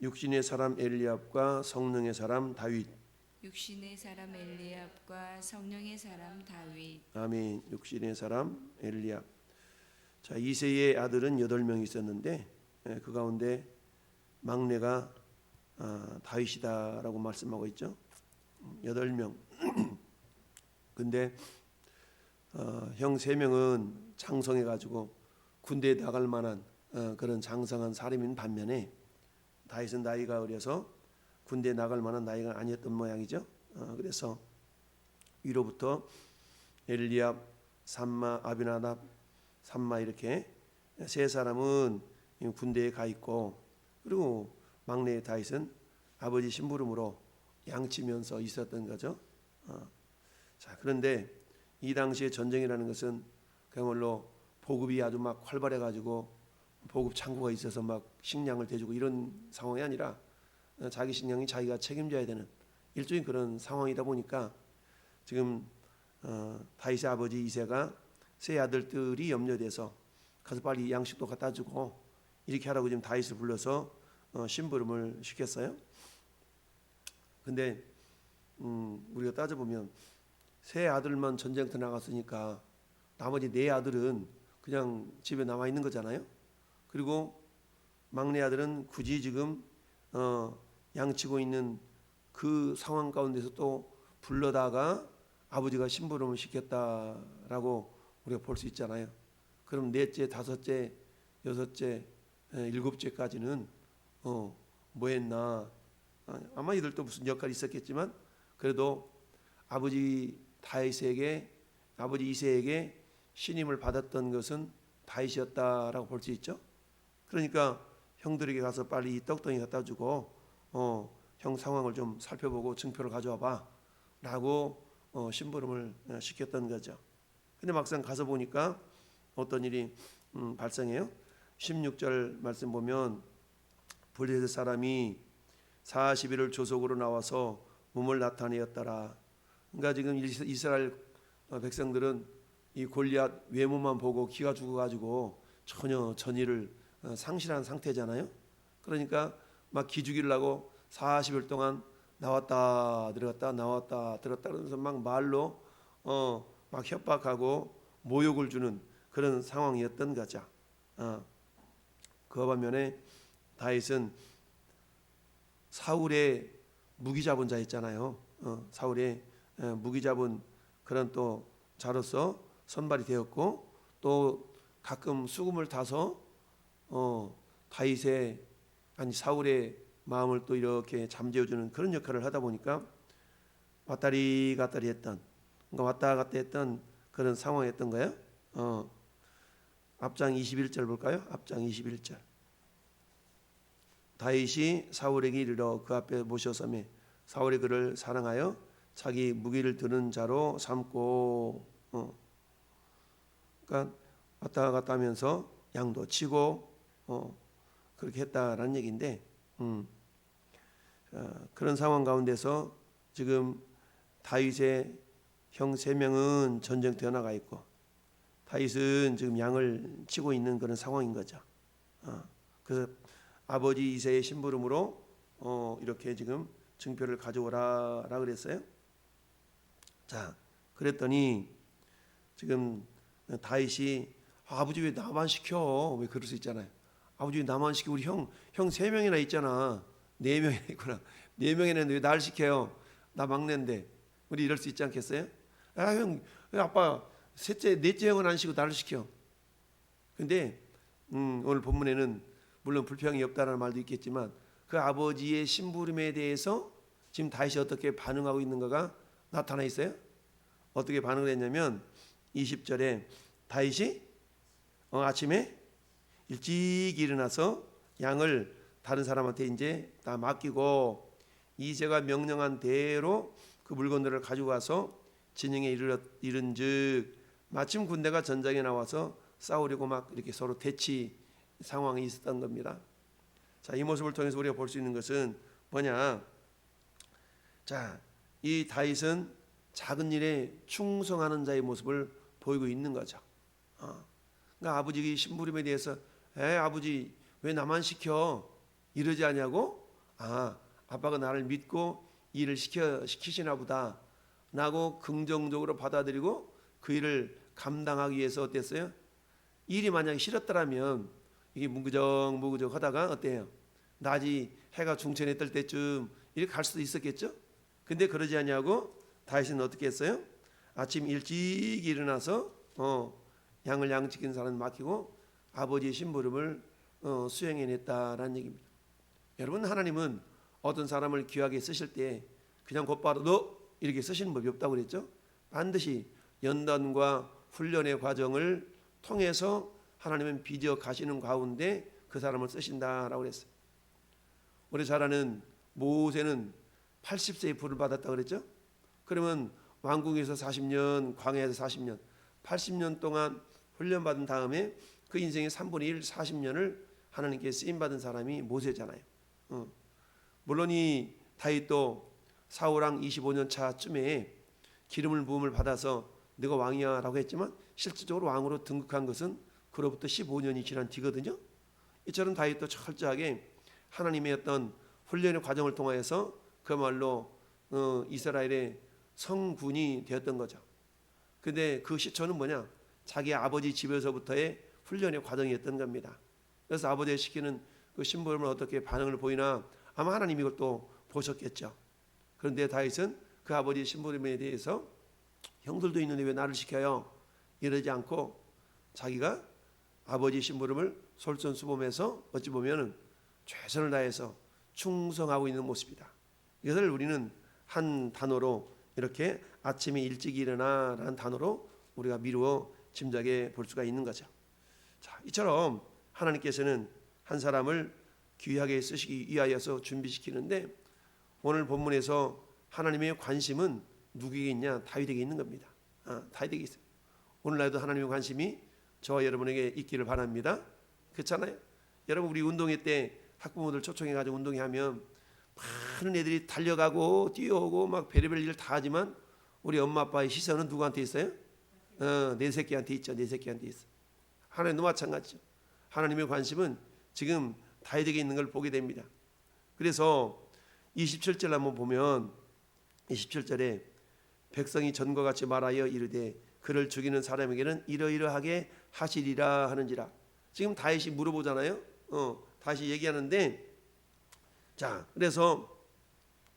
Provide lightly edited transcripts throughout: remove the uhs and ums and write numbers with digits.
육신의 사람 엘리압과 성령의 사람 다윗. 육신의 사람 엘리압과 성령의 사람 다윗. 아멘. 육신의 사람 엘리압. 자, 이새의 아들은 8명 있었는데 그 가운데 막내가 다윗이다라고 말씀하고 있죠. 8명. 근데 형 3명은 장성해 가지고 군대에 나갈 만한 그런 장성한 사람인 반면에 다윗은 나이가 어려서 군대에 나갈 만한 나이가 아니었던 모양이죠. 그래서 위로부터 엘리압, 삼마, 아비나답, 삼마 이렇게 세 사람은 군대에 가 있고, 그리고 막내 다윗은 아버지 심부름으로 양치면서 있었던 거죠. 자, 그런데 이 당시에 전쟁이라는 것은 그야말로 보급이 아주 막 활발해 가지고 보급 창고가 있어서 막 식량을 대주고 이런 상황이 아니라 자기 식량이 자기가 책임져야 되는 일종의 그런 상황이다 보니까 지금 다윗의 아버지 이새가 세 아들들이 염려돼서 가서 빨리 양식도 갖다 주고 이렇게 하라고 지금 다윗을 불러서 심부름을 시켰어요. 근데 우리가 따져보면 세 아들만 전쟁터 나갔으니까 나머지 네 아들은 그냥 집에 남아 있는 거잖아요. 그리고 막내 아들은 굳이 지금 양치고 있는 그 상황 가운데서 또 불러다가 아버지가 심부름을 시켰다라고 우리가 볼 수 있잖아요. 그럼 넷째, 다섯째, 여섯째, 일곱째까지는 뭐 했나? 아마 이들도 무슨 역할이 있었겠지만 그래도 아버지 다윗에게, 아버지 이새에게 신임을 받았던 것은 다윗이었다라고 볼 수 있죠. 그러니까 형들에게 가서 빨리 이 떡덩이 갖다 주고 형 상황을 좀 살펴보고 증표를 가져와 봐 라고 심부름을 시켰던 거죠. 근데 막상 가서 보니까 어떤 일이 발생해요. 16절 말씀 보면 블레셋 사람이 40일을 조속으로 나와서 몸을 나타내었더라. 그러니까 지금 이스라엘 백성들은 이 골리앗 외모만 보고 기가 죽어가지고 전혀 전의를 상실한 상태잖아요. 그러니까 막 기죽이를 하고 40일 동안 나왔다 들어갔다 나왔다 들어갔다 그러면서 막 말로 막 협박하고 모욕을 주는 그런 상황이었던 거죠. 그와 반면에 다윗은 사울의 무기 잡은 자였잖아요. 사울의 무기 잡은 그런 또 자로서 선발이 되었고, 또 가끔 수금을 타서 다윗의 아니 사울의 마음을 또 이렇게 잠재워주는 그런 역할을 하다 보니까 왔다리 갔다리 했던, 그러니까 왔다 갔다 했던 그런 상황이었던 거예요. 앞장 21절 볼까요? 앞장 21절. 다윗이 사울에게 이르러 그 앞에 모셔서매 사울이 그를 사랑하여 자기 무기를 드는 자로 삼고, 그러니까 왔다 갔다 하면서 양도 치고 그렇게 했다라는 얘기인데, 그런 상황 가운데서 지금 다윗의 형 3명은 전쟁터에 나가 있고 다윗은 지금 양을 치고 있는 그런 상황인 거죠. 그래서 아버지 이새의 심부름으로 이렇게 지금 증표를 가져오라라 그랬어요. 자, 그랬더니 지금 다윗이 아버지 왜 나만 시켜? 왜 그럴 수 있잖아요. 아버지 왜 나만 시켜? 우리 형 3명이나 있잖아. 4명이나 있구나. 4명이나 있는데 왜 나를 시켜요? 나 막내인데. 우리 이럴 수 있지 않겠어요? 형, 아빠 셋째, 넷째 형은 안 시키고 나를 시켜. 근데 오늘 본문에는 물론 불평이 없다는 말도 있겠지만 그 아버지의 심부름에 대해서 지금 다윗이 어떻게 반응하고 있는가가 나타나 있어요. 어떻게 반응을 했냐면 20절에 다윗이 아침에 일찍 일어나서 양을 다른 사람한테 이제 다 맡기고 이새가 명령한 대로 그 물건들을 가지고 와서 진영에 이른즉 마침 군대가 전장에 나와서 싸우려고 막 이렇게 서로 대치 상황이 있었던 겁니다. 자, 이 모습을 통해서 우리가 볼 수 있는 것은 뭐냐? 자, 이 다윗은 작은 일에 충성하는 자의 모습을 보이고 있는 거죠. 그러니까 아버지 심부름에 대해서 아버지 왜 나만 시켜? 이러지 않냐고 아빠가 나를 믿고 일을 시키시나 보다 라고 긍정적으로 받아들이고 그 일을 감당하기 위해서 어땠어요? 일이 만약에 싫었더라면 이게 무구적 하다가 어때요? 낮이 해가 중천에 뜰 때쯤 이렇게 갈 수도 있었겠죠? 근데 그러지 않냐고 다윗은 어떻게 했어요? 아침 일찍 일어나서 양을 양치킨 사람 맡기고 아버지의 심부름을 수행해냈다라는 얘기입니다. 여러분, 하나님은 어떤 사람을 귀하게 쓰실 때 그냥 곧바로 너 이렇게 쓰시는 법이 없다고 그랬죠. 반드시 연단과 훈련의 과정을 통해서 하나님은 빚어 가시는 가운데 그 사람을 쓰신다라고 그랬어요. 우리 잘 아는 모세는 80세에 부를 받았다 그랬죠. 그러면 왕궁에서 40년, 광야에서 40년, 80년 동안 훈련받은 다음에 그 인생의 3분의 1, 40년을 하나님께 쓰임받은 사람이 모세잖아요. 물론 이 다윗도 사울왕 25년 차쯤에 기름을 부음을 받아서 네가 왕이야 라고 했지만 실질적으로 왕으로 등극한 것은 그로부터 15년이 지난 뒤거든요. 이처럼 다윗도 철저하게 하나님의 어떤 훈련의 과정을 통해서 그야말로 이스라엘의 성군이 되었던 거죠. 근데 그 시초는 뭐냐? 자기 아버지 집에서부터의 훈련의 과정이었던 겁니다. 그래서 아버지가 시키는 그 심부름을 어떻게 반응을 보이나 아마 하나님이 이걸 또 보셨겠죠. 그런데 다윗은 그 아버지의 심부름에 대해서 형들도 있는데 왜 나를 시켜요? 이러지 않고 자기가 아버지 심부름을 솔선수범해서 어찌 보면은 최선을 다해서 충성하고 있는 모습이다. 이것을 우리는 한 단어로 이렇게 아침에 일찍 일어나라는 단어로 우리가 미루어 짐작해 볼 수가 있는 거죠. 자, 이처럼 하나님께서는 한 사람을 귀하게 쓰시기 위하여서 준비시키는데 오늘 본문에서 하나님의 관심은 누구에게 있냐? 다윗에게 있는 겁니다. 다윗에게 있어요. 오늘날도 하나님의 관심이 저와 여러분에게 있기를 바랍니다. 그렇잖아요. 여러분, 우리 운동회 때 학부모들 초청해가지고 운동회 하면 많은 애들이 달려가고 뛰어오고 막 별의별 일을 다 하지만 우리 엄마 아빠의 시선은 누구한테 있어요? 내 새끼한테 있죠. 내 새끼한테 있어. 하나님도 마찬가지죠. 하나님의 관심은 지금 다윗에게 있는 걸 보게 됩니다. 그래서 27절 한번 보면 27절에 백성이 전과 같이 말하여 이르되 그를 죽이는 사람에게는 이러이러하게 하시리라 하는지라. 지금 다윗이 물어보잖아요. 다시 얘기하는데, 자, 그래서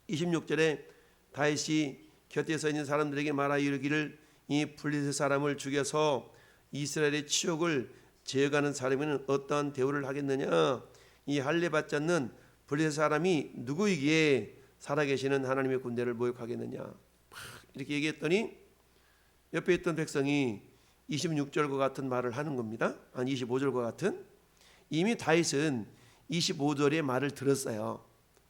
26절에 다윗이 곁에 서 있는 사람들에게 말하여 이르기를 이 블레셋 사람을 죽여서 이스라엘의 치욕을 제어가는 사람에는 어떠한 대우를 하겠느냐? 이 할례 받지 않는 블레셋 사람이 누구이기에 살아계시는 하나님의 군대를 모욕하겠느냐? 이렇게 얘기했더니 옆에 있던 백성이 26절과 같은 말을 하는 겁니다. 아니 25절과 같은. 이미 다윗은 25절의 말을 들었어요.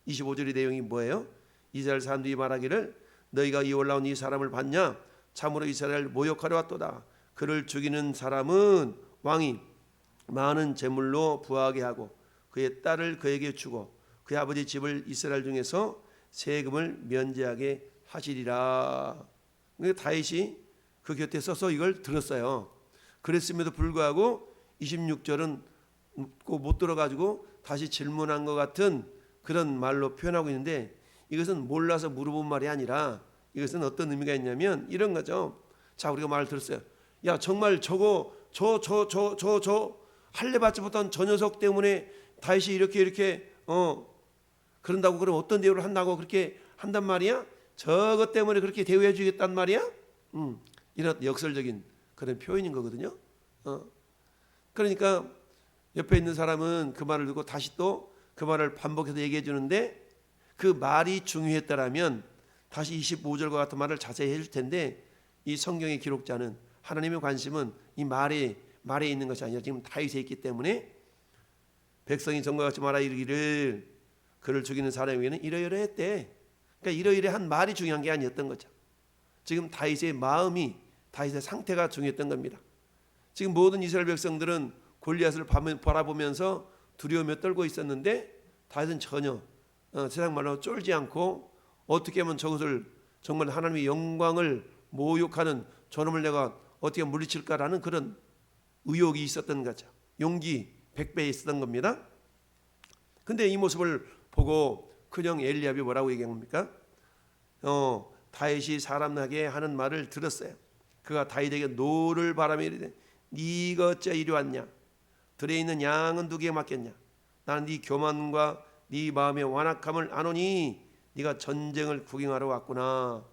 25절의 내용이 뭐예요? 이스라엘 사람들이 말하기를 너희가 이 올라온 이 사람을 봤냐? 참으로 이스라엘을 모욕하려 왔도다. 그를 죽이는 사람은 왕이 많은 재물로 부하게 하고 그의 딸을 그에게 주고 그의 아버지 집을 이스라엘 중에서 세금을 면제하게 하시리라. 다윗이 그 곁에 서서 이걸 들었어요. 그랬음에도 불구하고 26절은 못 들어가지고 다시 질문한 것 같은 그런 말로 표현하고 있는데 이것은 몰라서 물어본 말이 아니라 이것은 어떤 의미가 있냐면 이런 거죠. 자, 우리가 말을 들었어요. 야, 정말 저거 저 할례 받지 못한 저 녀석 때문에 다윗이 이렇게 그런다고 그러면 어떤 대우를 한다고 그렇게 한단 말이야? 저것 때문에 그렇게 대우해 주겠단 말이야? 이런 역설적인 그런 표현인 거거든요. 그러니까 옆에 있는 사람은 그 말을 듣고 다시 또 그 말을 반복해서 얘기해 주는데 그 말이 중요했다라면 다시 25절과 같은 말을 자세히 해줄 텐데 이 성경의 기록자는 하나님의 관심은 이 말에 있는 것이 아니라 지금 다윗에 있기 때문에 백성이 전과 같이 말하 이르기를 그를 죽이는 사람에게는 이러이러했대. 그러니까 이러이러한 말이 중요한 게 아니었던 거죠. 지금 다윗의 마음이 다윗의 상태가 중요했던 겁니다. 지금 모든 이스라엘 백성들은 골리앗을 바라보면서 두려움에 떨고 있었는데 다윗은 전혀 세상 말로 쫄지 않고 어떻게 하면 저것을 정말 하나님의 영광을 모욕하는 저놈을 내가 어떻게 물리칠까라는 그런 의욕이 있었던 거죠. 용기 100배 있었던 겁니다. 근데 이 모습을 보고 큰형 엘리압이 뭐라고 얘기합니까? 다윗이 사람 나게 하는 말을 들었어요. 그가 다윗에게 노를 바라며 이르되 네가 어째 이리 왔냐? 들에 있는 양은 누구에게 맡겼냐? 나는 네 교만과 네 마음의 완악함을 아노니 네가 전쟁을 구경하러 왔구나.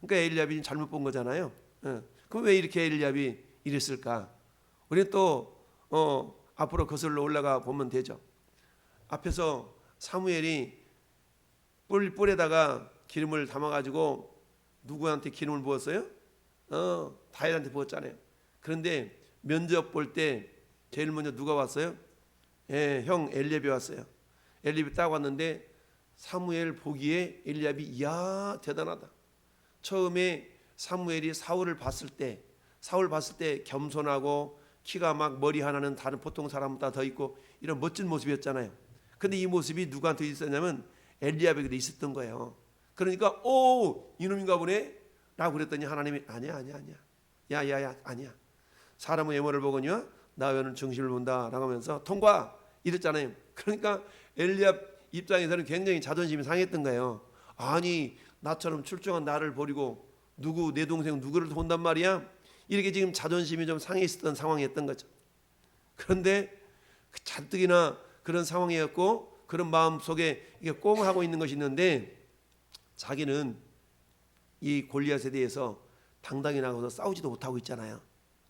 그러니까 엘리압이 잘못 본 거잖아요. 그럼 왜 이렇게 엘리압이 이랬을까? 우리는 또 앞으로 거슬러 올라가 보면 되죠. 앞에서 사무엘이 뿔에다가 기름을 담아가지고 누구한테 기름을 부었어요? 다윗한테 부었잖아요. 그런데 면접 볼 때 제일 먼저 누가 왔어요? 형 엘리압이 왔어요. 엘리압이 딱 왔는데 사무엘 보기에 엘리압이 이야 대단하다. 처음에 사무엘이 사울 봤을 때 겸손하고 키가 막 머리 하나는 다른 보통 사람보다 더 있고 이런 멋진 모습이었잖아요. 근데 이 모습이 누구한테 있었냐면 엘리압에게도 있었던 거예요. 그러니까 이놈인가 보네 라고 그랬더니 하나님이 아니야 야야야 아니야. 사람의 외모를 보거니와 나 외모는 정신을 본다 라고 하면서 통과 이랬잖아요. 그러니까 엘리압 입장에서는 굉장히 자존심이 상했던 거예요. 아니 나처럼 출중한 나를 버리고 내 동생 누구를 본단 말이야? 이렇게 지금 자존심이 좀 상해 있었던 상황이었던 거죠. 그런데 잔뜩이나 그런 상황이었고 그런 마음 속에 이게 꽁하고 있는 것이 있는데 자기는 이 골리앗에 대해서 당당히 나가서 싸우지도 못하고 있잖아요.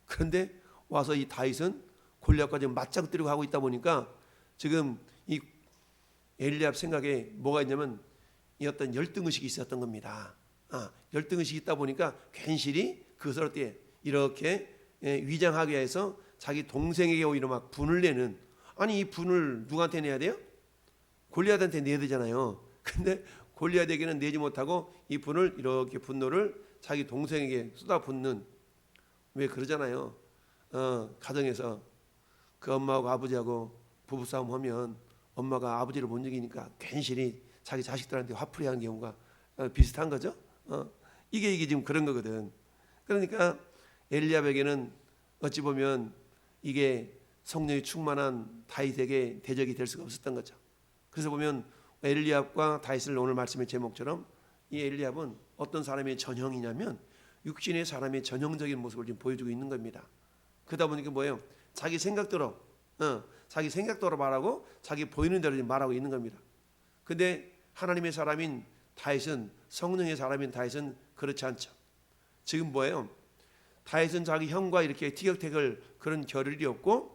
그런데 와서 이 다윗은 골리앗과 지금 맞짱뜨리고 하고 있다 보니까 지금 이 엘리압 생각에 뭐가 있냐면 이 어떤 열등의식이 있었던 겁니다. 열등의식이 있다 보니까 괜시리 그것을 어떻게 이렇게 위장하기 위해서 자기 동생에게 오히려 막 분을 내는, 아니 이 분을 누구한테 내야 돼요? 골리앗한테 내야 되잖아요. 근데 골리앗에게는 내지 못하고 이 분을 이렇게 분노를 자기 동생에게 쏟아붓는, 왜 그러잖아요. 가정에서 그 엄마하고 아버지하고 부부싸움 하면 엄마가 아버지를 못 이기니까 괜시리 자기 자식들한테 화풀이하는 경우가 비슷한 거죠. 이게 지금 그런 거거든. 그러니까 엘리압에게는 어찌 보면 이게 성령이 충만한 다윗에게 대적이 될 수가 없었던 거죠. 그래서 보면 엘리압과 다윗을 오늘 말씀의 제목처럼 이 엘리압은 어떤 사람의 전형이냐면 육신의 사람의 전형적인 모습을 지금 보여주고 있는 겁니다. 그러다 보니까 뭐예요? 자기 생각대로 말하고 자기 보이는 대로 말하고 있는 겁니다. 근데 하나님의 사람인 다윗은, 성령의 사람인 다윗은 그렇지 않죠. 지금 뭐예요? 다윗은 자기 형과 이렇게 티격태격 그런 겨를이 없고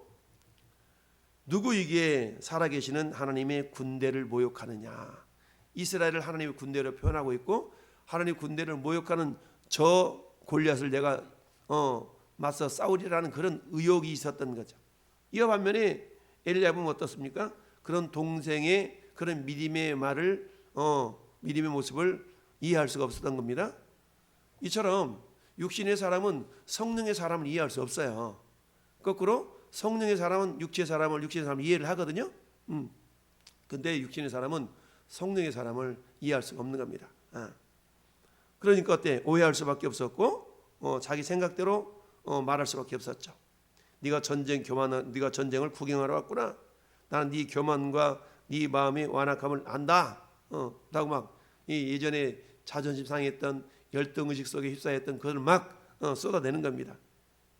누구이기에 살아계시는 하나님의 군대를 모욕하느냐. 이스라엘을 하나님의 군대로 표현하고 있고 하나님의 군대를 모욕하는 저 골리앗을 내가 맞서 싸우리라는 그런 의욕이 있었던 거죠. 이와 반면에 엘리압은 어떻습니까? 그런 동생의 그런 믿음의 말을 믿음의 모습을 이해할 수가 없었던 겁니다. 이처럼 육신의 사람은 성령의 사람을 이해할 수 없어요. 거꾸로 성령의 사람은 육신의 사람을 이해를 하거든요. 근데 육신의 사람은 성령의 사람을 이해할 수가 없는 겁니다. 그러니까 어때? 오해할 수밖에 없었고 자기 생각대로 말할 수밖에 없었죠. 네가 전쟁을 구경하러 왔구나. 나는 네 교만과 네 마음의 완악함을 안다. 라고 막 예전에 자존심 상했던 열등의식 속에 휩싸였던 그걸 막 쏟아내는 겁니다.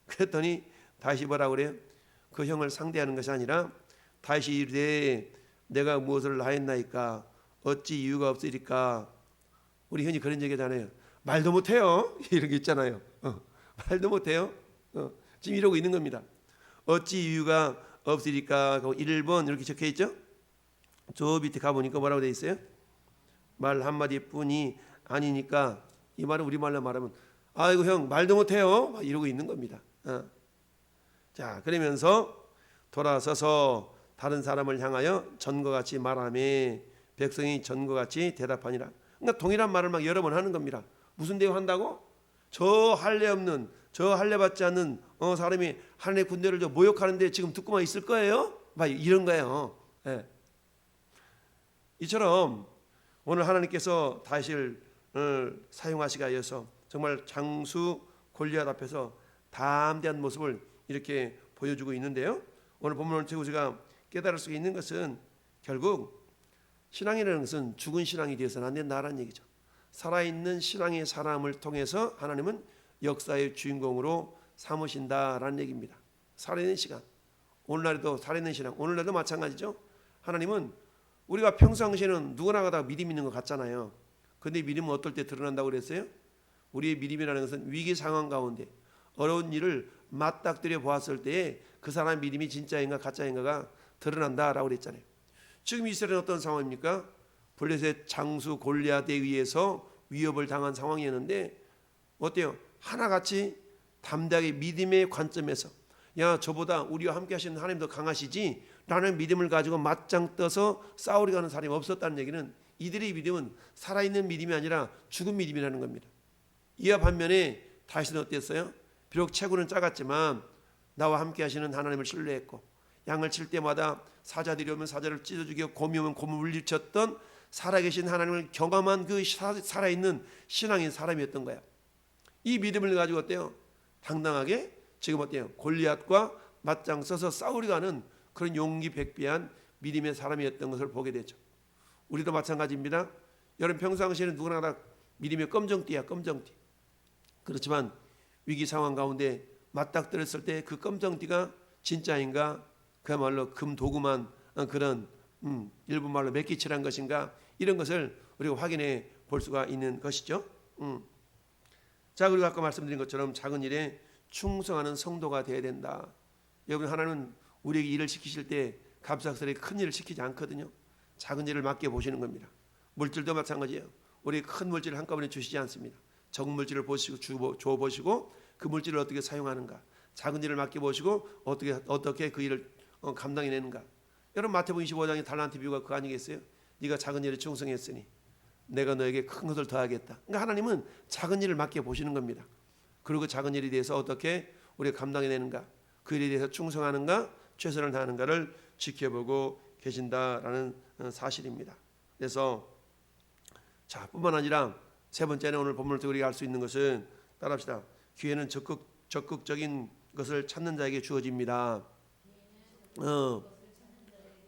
그랬더니 다시 뭐라 그래요? 그 형을 상대하는 것이 아니라 다시 이르되 내가 무엇을 하였나이까 어찌 이유가 없으리까. 우리 흔히 그런 얘기잖아요. 말도 못해요. 이런 게 있잖아요. 말도 못해요. 지금 이러고 있는 겁니다. 어찌 이유가 없으리까 1번 이렇게 적혀 있죠. 저 밑에 가보니까 뭐라고 되어 있어요? 말 한마디뿐이 아니니까, 이 말은 우리말로 말하면 아이고 형 말도 못해요 막 이러고 있는 겁니다. 자, 그러면서 돌아서서 다른 사람을 향하여 전과 같이 말하며 백성이 전과 같이 대답하니라. 그러니까 동일한 말을 막 여러 번 하는 겁니다. 무슨 대우한다고? 저 할례 없는, 저 할례 받지 않는 사람이 하나님의 군대를 모욕하는데 지금 듣고만 있을 거예요? 막 이런 거예요. 네. 이처럼 오늘 하나님께서 다윗을 사용하시기 위해서 정말 장수 골리앗 앞에서 담대한 모습을 이렇게 보여주고 있는데요. 오늘 본문을 통해서 우리가 깨달을 수 있는 것은 결국 신앙이라는 것은 죽은 신앙이 되어서는 안 된다라는 얘기죠. 살아있는 신앙의 사람을 통해서 하나님은 역사의 주인공으로 삼으신다라는 얘기입니다. 살아있는 시간, 오늘날에도 살아있는 신앙, 오늘날도 마찬가지죠. 하나님은 우리가 평상시에는 누구나 다 믿음 있는 것 같잖아요. 그런데 믿음은 어떨 때 드러난다고 그랬어요? 우리의 믿음이라는 것은 위기 상황 가운데 어려운 일을 맞닥뜨려 보았을 때에 그 사람의 믿음이 진짜인가 가짜인가가 드러난다라고 그랬잖아요. 지금 이스라엘은 어떤 상황입니까? 블레셋 장수 골리앗에 의해서 위협을 당한 상황이었는데 어때요? 하나같이 담대하게 믿음의 관점에서 야 저보다 우리와 함께 하시는 하나님 더 강하시지 라는 믿음을 가지고 맞짱 떠서 싸우려고 하는 사람이 없었다는 얘기는 이들의 믿음은 살아있는 믿음이 아니라 죽은 믿음이라는 겁니다. 이와 반면에 다윗은 어땠어요? 비록 체구는 작았지만 나와 함께 하시는 하나님을 신뢰했고 양을 칠 때마다 사자들이 오면 사자를 찢어 죽이고 곰이 오면 곰을 물리쳤던 살아계신 하나님을 경험한 그 살아있는 신앙인 사람이었던 거야. 이 믿음을 가지고 어때요? 당당하게 지금 어때요? 골리앗과 맞짱 서서 싸우려고 하는 그런 용기 백비한 믿음의 사람이었던 것을 보게 되죠. 우리도 마찬가지입니다. 여러분 평상시에는 누구나 다 믿음의 검정띠야, 검정띠. 그렇지만 위기 상황 가운데 맞닥뜨렸을 때 그 검정띠가 진짜인가? 그야말로 금도구만 그런 일본 말로 맥기칠한 것인가? 이런 것을 우리가 확인해 볼 수가 있는 것이죠. 자, 그리고 아까 말씀드린 것처럼 작은 일에 충성하는 성도가 되어야 된다. 여러분 하나님은 우리에게 일을 시키실 때 갑작스레 큰 일을 시키지 않거든요. 작은 일을 맡겨 보시는 겁니다. 물질도 마찬가지예요. 우리 큰 물질을 한꺼번에 주시지 않습니다. 적은 물질을 보시고 줘 보시고 그 물질을 어떻게 사용하는가, 작은 일을 맡겨 보시고 어떻게 그 일을 감당해내는가. 여러분 마태복음 25장의 달란트 비유가 그거 아니겠어요? 네가 작은 일에 충성했으니 내가 너에게 큰 것을 더하겠다. 그러니까 하나님은 작은 일을 맡겨 보시는 겁니다. 그리고 작은 일에 대해서 어떻게 우리가 감당해내는가, 그 일에 대해서 충성하는가, 최선을 다하는가를 지켜보고 계신다라는 사실입니다. 그래서 자, 뿐만 아니라 세 번째는 오늘 본문을 통해 우리가 알 수 있는 것은 따라합시다. 기회는 적극적인 것을 찾는 자에게 주어집니다.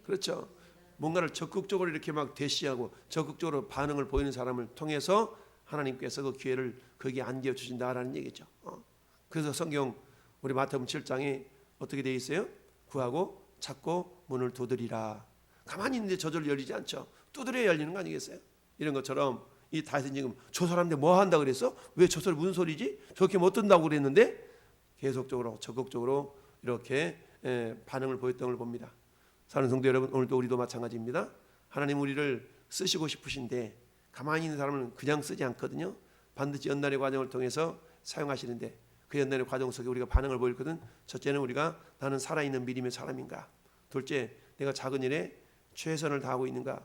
그렇죠. 뭔가를 적극적으로 이렇게 막 대시하고 적극적으로 반응을 보이는 사람을 통해서 하나님께서 그 기회를 거기에 안겨 주신다라는 얘기죠. 그래서 성경 우리 마태복음 7장에 어떻게 되어 있어요? 구하고 찾고 문을 두드리라. 가만히 있는데 저절로 열리지 않죠. 두드려야 열리는 거 아니겠어요? 이런 것처럼 이 다윗은 지금 저 사람들 뭐 한다 그랬어? 왜 저 소리 무슨 소리지? 저렇게 못 든다고 그랬는데 계속적으로 적극적으로 이렇게 반응을 보였던 걸 봅니다. 사랑하는 성도 여러분, 오늘도 우리도 마찬가지입니다. 하나님 우리를 쓰시고 싶으신데 가만히 있는 사람은 그냥 쓰지 않거든요. 반드시 연단의 과정을 통해서 사용하시는데 그 연단의 과정 속에 우리가 반응을 보였거든. 첫째는 우리가 나는 살아있는 믿음의 사람인가. 둘째, 내가 작은 일에 최선을 다하고 있는가.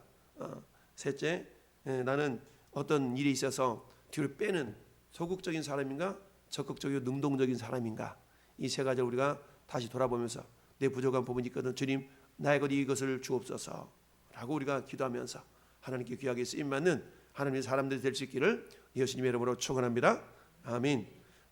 셋째, 나는 어떤 일이 있어서 뒤로 빼는 소극적인 사람인가, 적극적이고 능동적인 사람인가. 이 세 가지를 우리가 다시 돌아보면서 내 부족한 부분이 있거든. 주님, 나에게 이것을 주옵소서 라고 우리가 기도하면서 하나님께 귀하게 쓰임받는 하나님의 사람들이 될 수 있기를 예수님의 이름으로 축원합니다. 아멘.